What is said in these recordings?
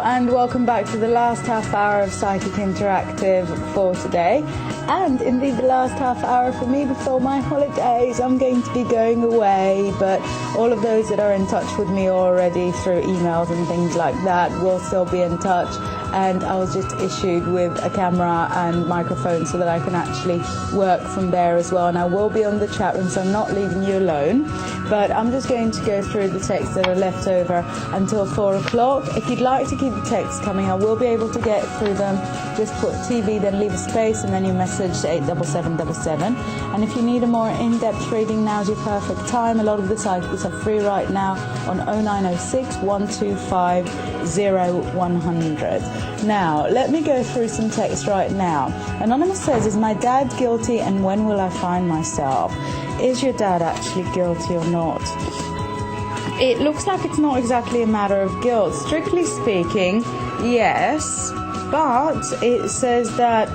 and welcome back to the last half hour of Psychic Interactive for today. And indeed the last half hour for me before my holidays. I'm going to be going away, but all of those that are in touch with me already through emails and things like that will still be in touch. And I was just issued with a camera and microphone so that I can actually work from there as well. And I will be on the chat room, so I'm not leaving you alone. But I'm just going to go through the texts that are left over until 4 o'clock. If you'd like to keep the texts coming, I will be able to get through them. Just put TV, then leave a space, and then you message to 87777. And if you need a more in-depth reading, now's your perfect time. A lot of the cycles are free right now on 0906 125 0100. Now, let me go through some text right now. Anonymous says, is my dad guilty and when will I find myself? Is your dad actually guilty or not? It looks like it's not exactly a matter of guilt. Strictly speaking, yes. But it says that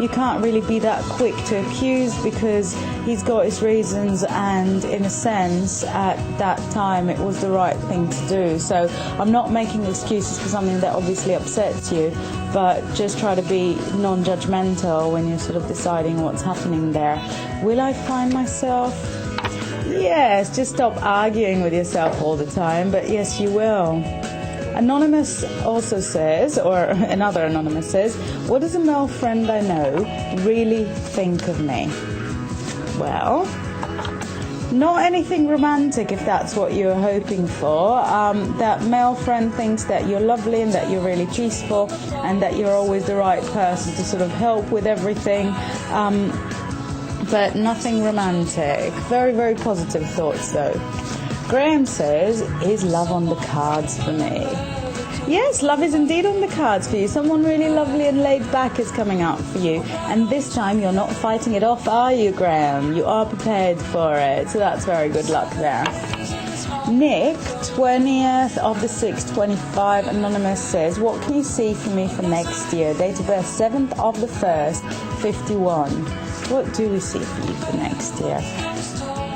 you can't really be that quick to accuse because he's got his reasons, and in a sense at that time it was the right thing to do. So I'm not making excuses for something that obviously upsets you, but just try to be non-judgmental when you're sort of deciding what's happening there. Will I find myself? Yes, just stop arguing with yourself all the time, but yes, you will. Anonymous also says, or another Anonymous says, what does a male friend I know really think of me? Well, not anything romantic if that's what you're hoping for. That male friend thinks that you're lovely and that you're really peaceful and that you're always the right person to sort of help with everything. But nothing romantic. Very, very positive thoughts though. Graham says, is love on the cards for me? Yes, love is indeed on the cards for you. Someone really lovely and laid back is coming out for you. And this time you're not fighting it off, are you, Graham? You are prepared for it. So that's very good luck there. Nick, 20th of the 6th, 25, Anonymous says, what can you see for me for next year? Date of birth, 7th of the 1st, 51. What do we see for you for next year?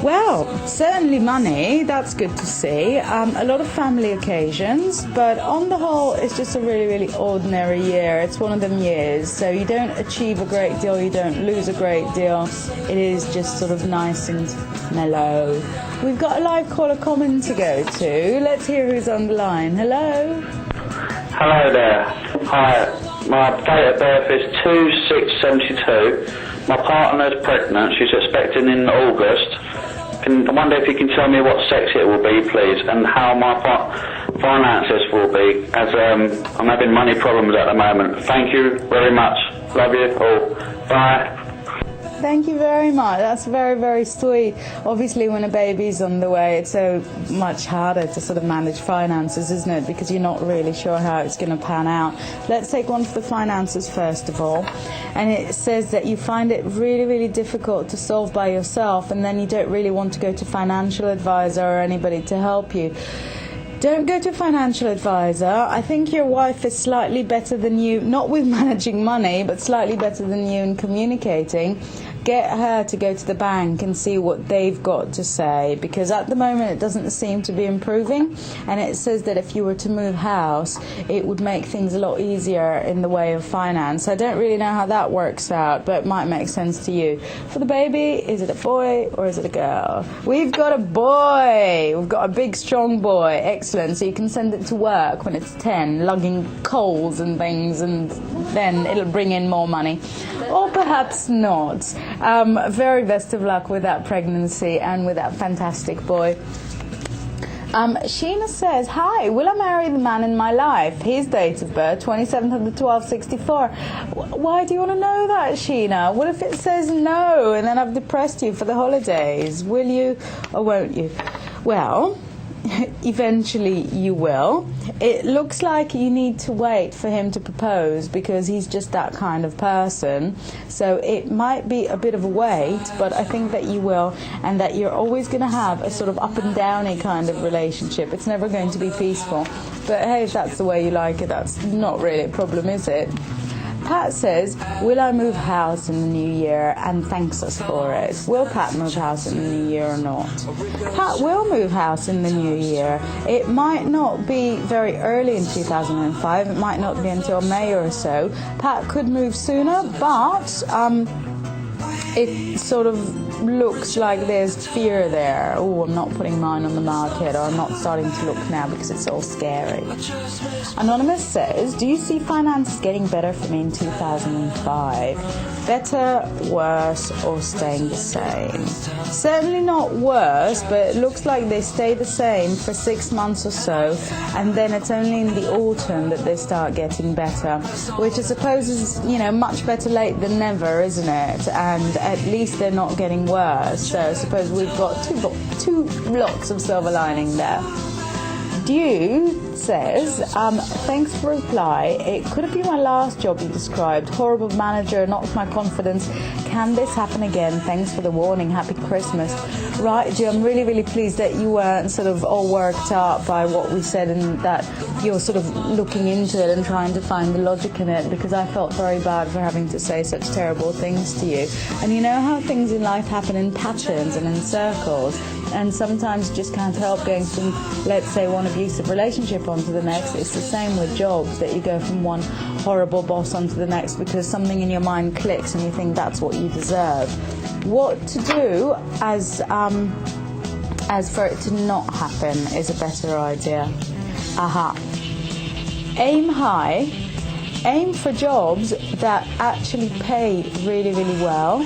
Well, certainly money, that's good to see. A lot of family occasions, but on the whole, it's just a really, really ordinary year. It's one of them years, so you don't achieve a great deal, you don't lose a great deal. It is just sort of nice and mellow. We've got a live caller comment to go to. Let's hear who's on the line. Hello? Hello there. Hi. My date of birth is 2672. My partner's pregnant. She's expecting in August. I wonder if you can tell me what sex it will be, please, and how my finances will be, as I'm having money problems at the moment. Thank you very much. Love you all. Bye. Thank you very much. That's very, very sweet. Obviously, when a baby's on the way, it's so much harder to sort of manage finances, isn't it? Because you're not really sure how it's going to pan out. Let's take one for the finances first of all. And it says that you find it really, really difficult to solve by yourself, and then you don't really want to go to financial advisor or anybody to help you. Don't go to a financial advisor. I think your wife is slightly better than you, not with managing money, but slightly better than you in communicating. Get her to go to the bank and see what they've got to say, because at the moment it doesn't seem to be improving, and it says that if you were to move house it would make things a lot easier in the way of finance. I don't really know how that works out, but it might make sense to you. For the baby, is it a boy or is it a girl? We've got a boy. We've got a big strong boy. Excellent. So you can send it to work when it's 10 lugging coals and things, and then it'll bring in more money. Or perhaps not. Very best of luck with that pregnancy and with that fantastic boy. Sheena says, hi, will I marry the man in my life? His date of birth, 27th of the 12th, 64. Why do you want to know that, Sheena? What if it says no and then I've depressed you for the holidays? Will you or won't you? Well, eventually you will. It looks like you need to wait for him to propose because he's just that kind of person. So it might be a bit of a wait, but I think that you will, and that you're always going to have a sort of up and downy kind of relationship. It's never going to be peaceful. But hey, if that's the way you like it, that's not really a problem, is it? Pat says, will I move house in the new year, and thanks us for it. Will Pat move house in the new year or not? Pat will move house in the new year. It might not be very early in 2005. It might not be until May or so. Pat could move sooner, but it sort of looks like there's fear there. Oh, I'm not putting mine on the market, or I'm not starting to look now because it's all scary. Anonymous says, do you see finances getting better for me in 2005? Better, worse, or staying the same? Certainly not worse, but it looks like they stay the same for 6 months or so, and then it's only in the autumn that they start getting better, which I suppose is, much better late than never, isn't it? And at least they're not getting worse. So I suppose we've got two lots of silver lining there. Dew says, thanks for reply. It could have been my last job you described. Horrible manager, knocked my confidence. Can this happen again? Thanks for the warning. Happy Christmas. Right, Dew, I'm really, really pleased that you weren't sort of all worked up by what we said, and that you're sort of looking into it and trying to find the logic in it, because I felt very bad for having to say such terrible things to you. And you know how things in life happen in patterns and in circles, and sometimes you just can't help going from, let's say, one abusive relationship onto the next. It's the same with jobs, that you go from one horrible boss onto the next because something in your mind clicks and you think that's what you deserve. What to do as for it to not happen is a better idea. Aha. Aim high. Aim for jobs that actually pay really, really well.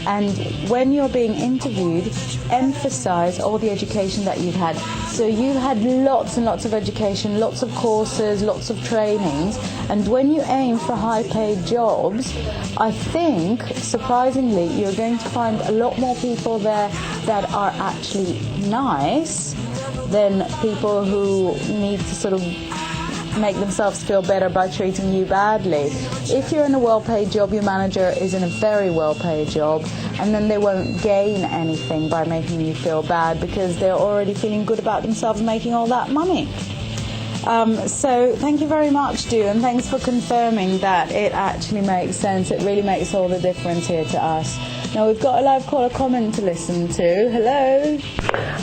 And when you're being interviewed, emphasize all the education that you've had. So you've had lots and lots of education, lots of courses, lots of trainings. And when you aim for high-paid jobs, I think, surprisingly, you're going to find a lot more people there that are actually nice than people who need to sort of make themselves feel better by treating you badly. If you're in a well-paid job, your manager is in a very well-paid job, and then they won't gain anything by making you feel bad because they're already feeling good about themselves making all that money. So thank you very much, Dew, and thanks for confirming that it actually makes sense. It really makes all the difference here to us. Now we've got a live caller comment to listen to. Hello.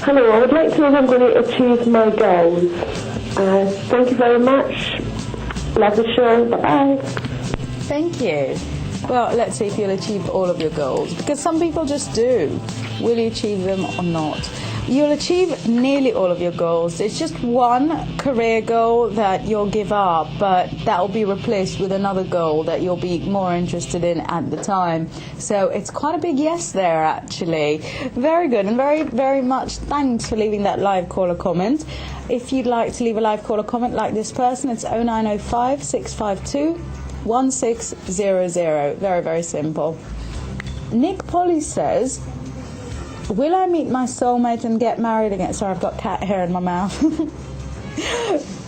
Hello, I would like to know if I'm going to achieve my goals. Thank you very much. Love the show. Bye-bye. Thank you. Well, let's see if you'll achieve all of your goals, because some people just do. Will you achieve them or not? You'll achieve nearly all of your goals. It's just one career goal that you'll give up, but that will be replaced with another goal that you'll be more interested in at the time. So it's quite a big yes there, actually. Very good, and very, very much thanks for leaving that live caller comment. If you'd like to leave a live caller comment like this person, it's 0905 652 1600. Very, very simple. Nick Polly says, will I meet my soulmate and get married again? Sorry, I've got cat hair in my mouth.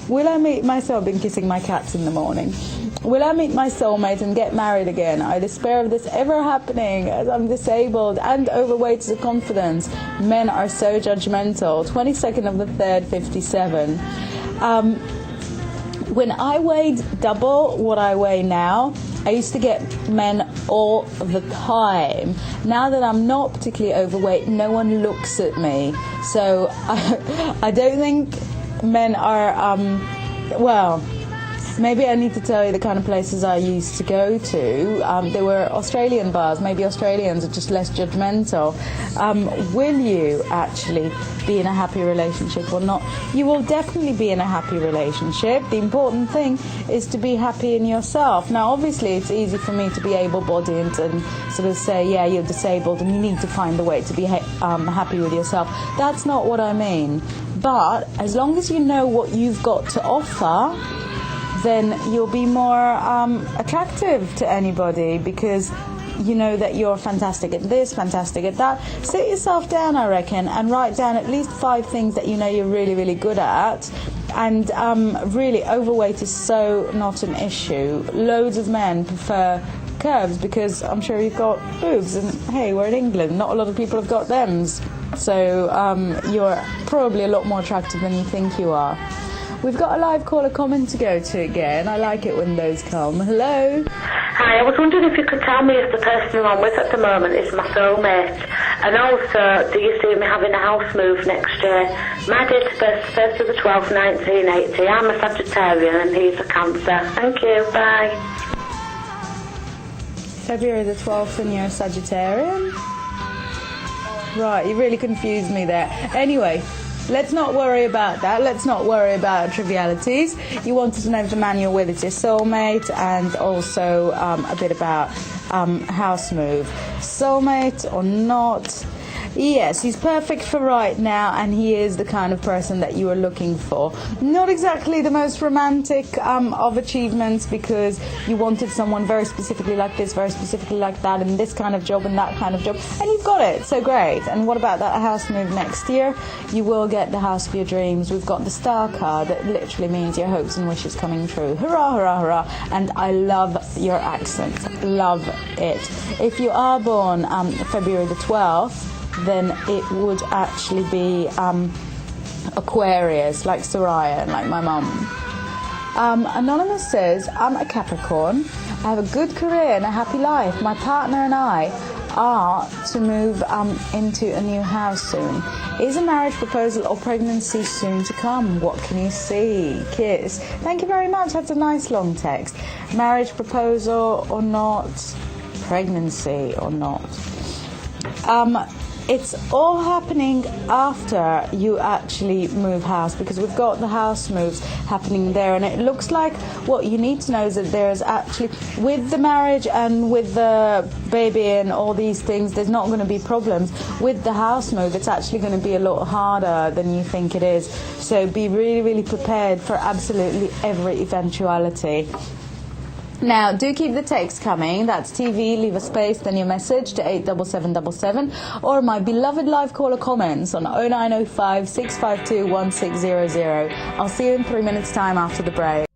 Will I meet my soulmate? I've been kissing my cats in the morning. Will I meet my soulmate and get married again? I despair of this ever happening, as I'm disabled and overweight as a confidence. Men are so judgmental. 22nd of the 3rd, 57. When I weighed double what I weigh now, I used to get men all the time. Now that I'm not particularly overweight, no one looks at me. So I don't think men are, well, maybe I need to tell you the kind of places I used to go to. They were Australian bars. Maybe Australians are just less judgmental. Will you actually be in a happy relationship or not? You will definitely be in a happy relationship. The important thing is to be happy in yourself. Now, obviously, it's easy for me to be able-bodied and sort of say, yeah, you're disabled and you need to find a way to be happy with yourself. That's not what I mean. But as long as you know what you've got to offer, then you'll be more attractive to anybody, because you know that you're fantastic at this, fantastic at that. Sit yourself down, I reckon, and write down at least 5 things that you know you're really, really good at. And really, overweight is so not an issue. Loads of men prefer curves because I'm sure you've got boobs, and hey, we're in England, not a lot of people have got them. So you're probably a lot more attractive than you think you are. We've got a live caller comment to go to again. I like it when those come. Hello? Hi, I was wondering if you could tell me if the person I'm with at the moment is my soulmate. And also, do you see me having a house move next year? My date of birth is 1st of the 12th, 1980. I'm a Sagittarian and he's a Cancer. Thank you, bye. February the 12th and you're a Sagittarian? Right, you really confused me there. Anyway, let's not worry about that. Let's not worry about trivialities. You wanted to know if the man you're with is your soulmate, and also a bit about house move. Soulmate or not? Yes, he's perfect for right now, and he is the kind of person that you are looking for. Not exactly the most romantic of achievements, because you wanted someone very specifically like this, very specifically like that, and this kind of job and that kind of job, and you've got it, so great. And what about that house move next year? You will get the house of your dreams. We've got the star card that literally means your hopes and wishes coming true. Hurrah, hurrah, hurrah. And I love your accent. Love it. If you are born February the 12th, then it would actually be Aquarius, like Soraya and like my mum. Anonymous says, I'm a Capricorn. I have a good career and a happy life. My partner and I are to move into a new house soon. Is a marriage proposal or pregnancy soon to come? What can you see? Kiss. Thank you very much. That's a nice long text. Marriage proposal or not? Pregnancy or not? It's all happening after you actually move house, because we've got the house moves happening there, and it looks like what you need to know is that there's actually, with the marriage and with the baby and all these things, there's not going to be problems. With the house move, it's actually going to be a lot harder than you think it is. So be really, really prepared for absolutely every eventuality. Now, do keep the text coming. That's TV, leave a space, then your message to 87777, or my beloved live caller comments on 0905 652 1600. I'll see you in 3 minutes' time after the break.